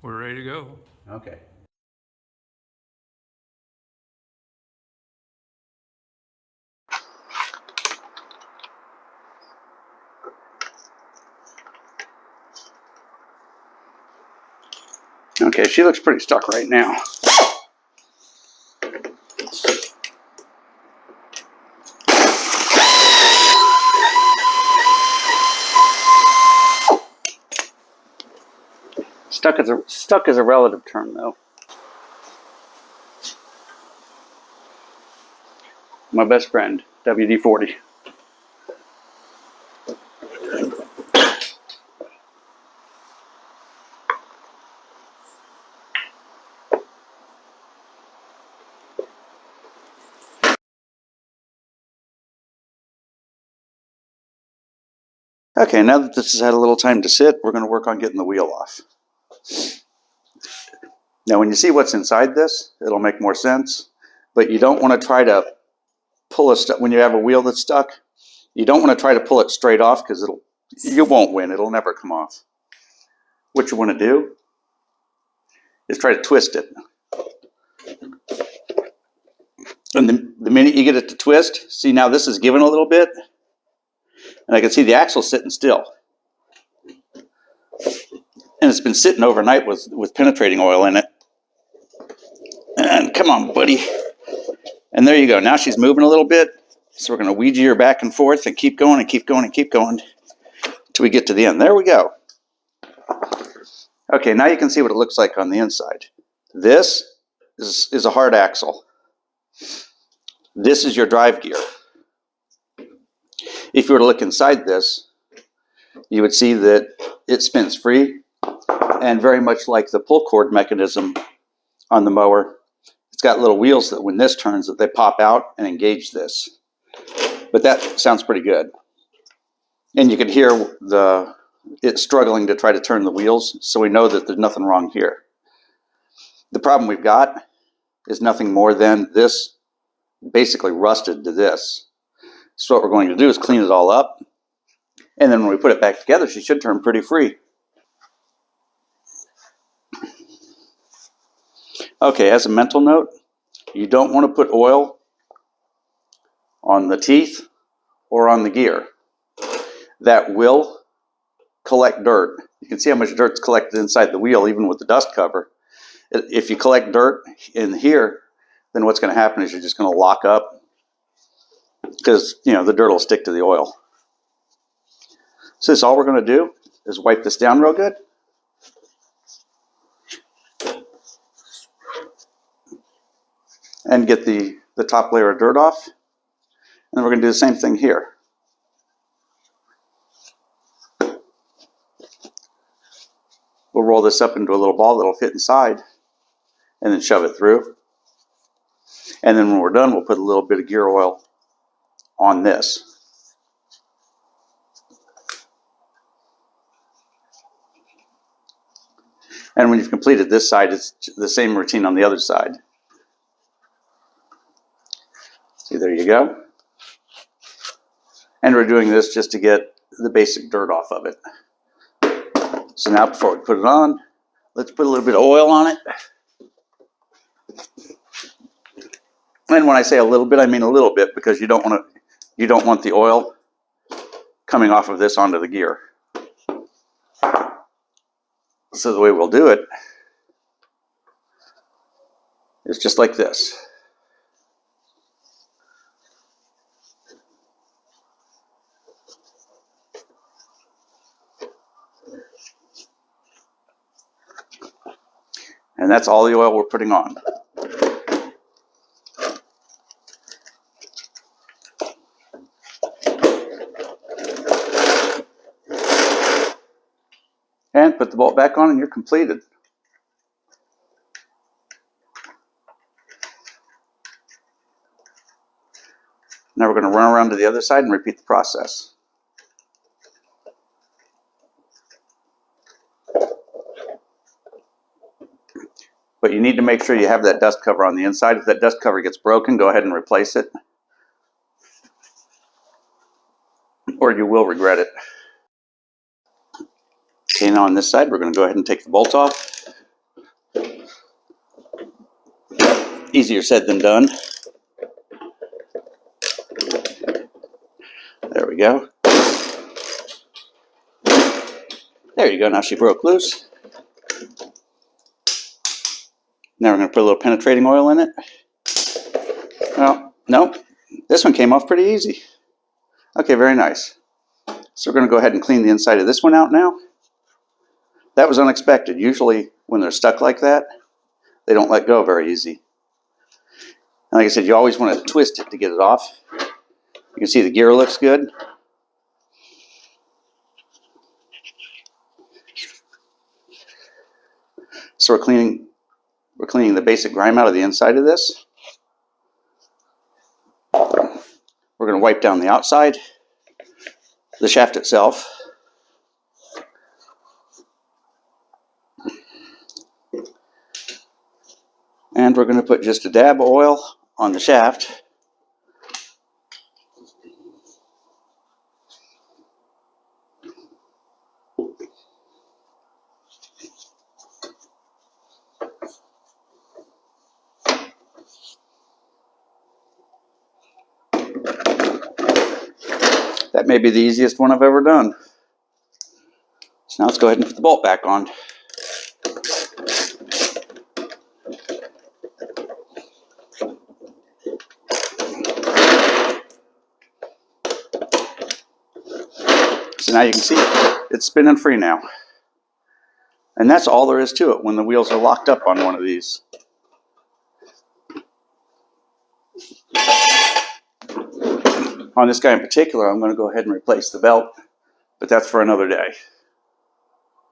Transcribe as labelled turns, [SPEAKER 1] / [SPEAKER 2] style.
[SPEAKER 1] We're ready to go.
[SPEAKER 2] Okay. Okay, she looks pretty stuck right now. Stuck is a relative term, though. My best friend, WD-40. Okay, now that this has had a little time to sit, we're going to work on getting the wheel off. Now, when you see what's inside this, it'll make more sense. But you don't want to try to pull when you have a wheel that's stuck. You don't want to try to pull it straight off because you won't win. It'll never come off. What you want to do is try to twist it. And the minute you get it to twist, see now this is given a little bit, and I can see the axle sitting still. And it's been sitting overnight with penetrating oil in it. And come on, buddy. And there you go. Now she's moving a little bit. So we're going to Ouija her back and forth and keep going and keep going and keep going until we get to the end. There we go. Okay, now you can see what it looks like on the inside. This is a hard axle. This is your drive gear. If you were to look inside this, you would see that it spins free, and very much like the pull cord mechanism on the mower, it's got little wheels that when this turns, that they pop out and engage this. But that sounds pretty good. And you can hear it struggling to try to turn the wheels, so we know that there's nothing wrong here. The problem we've got is nothing more than this basically rusted to this. So what we're going to do is clean it all up, and then when we put it back together, she should turn pretty free. Okay, as a mental note, you don't want to put oil on the teeth or on the gear. That will collect dirt. You can see how much dirt's collected inside the wheel, even with the dust cover. If you collect dirt in here, then what's going to happen is you're just going to lock up because the dirt will stick to the oil. So this all we're going to do is wipe this down real good. And get the top layer of dirt off. And then we're going to do the same thing here. We'll roll this up into a little ball that'll fit inside and then shove it through. And then when we're done, we'll put a little bit of gear oil on this. And when you've completed this side, it's the same routine on the other side. See, there you go. And we're doing this just to get the basic dirt off of it. So now before we put it on, let's put a little bit of oil on it. And when I say a little bit, I mean a little bit, because you don't want the oil coming off of this onto the gear. So the way we'll do it is just like this. And that's all the oil we're putting on. And put the bolt back on and you're completed. Now we're going to run around to the other side and repeat the process. But you need to make sure you have that dust cover on the inside. If that dust cover gets broken, go ahead and replace it, or you will regret it. Okay, now on this side, we're going to go ahead and take the bolt off. Easier said than done. There we go. There you go. Now she broke loose. Now we're going to put a little penetrating oil in it. Well, nope. This one came off pretty easy. Okay, very nice. So we're going to go ahead and clean the inside of this one out now. That was unexpected. Usually when they're stuck like that, they don't let go very easy. And like I said, you always want to twist it to get it off. You can see the gear looks good. So we're cleaning the basic grime out of the inside of this. We're going to wipe down the outside, the shaft itself. And we're going to put just a dab of oil on the shaft. That may be the easiest one I've ever done. So now let's go ahead and put the bolt back on. So now you can see it's spinning free now. And that's all there is to it when the wheels are locked up on one of these. On this guy in particular, I'm going to go ahead and replace the belt, but that's for another day.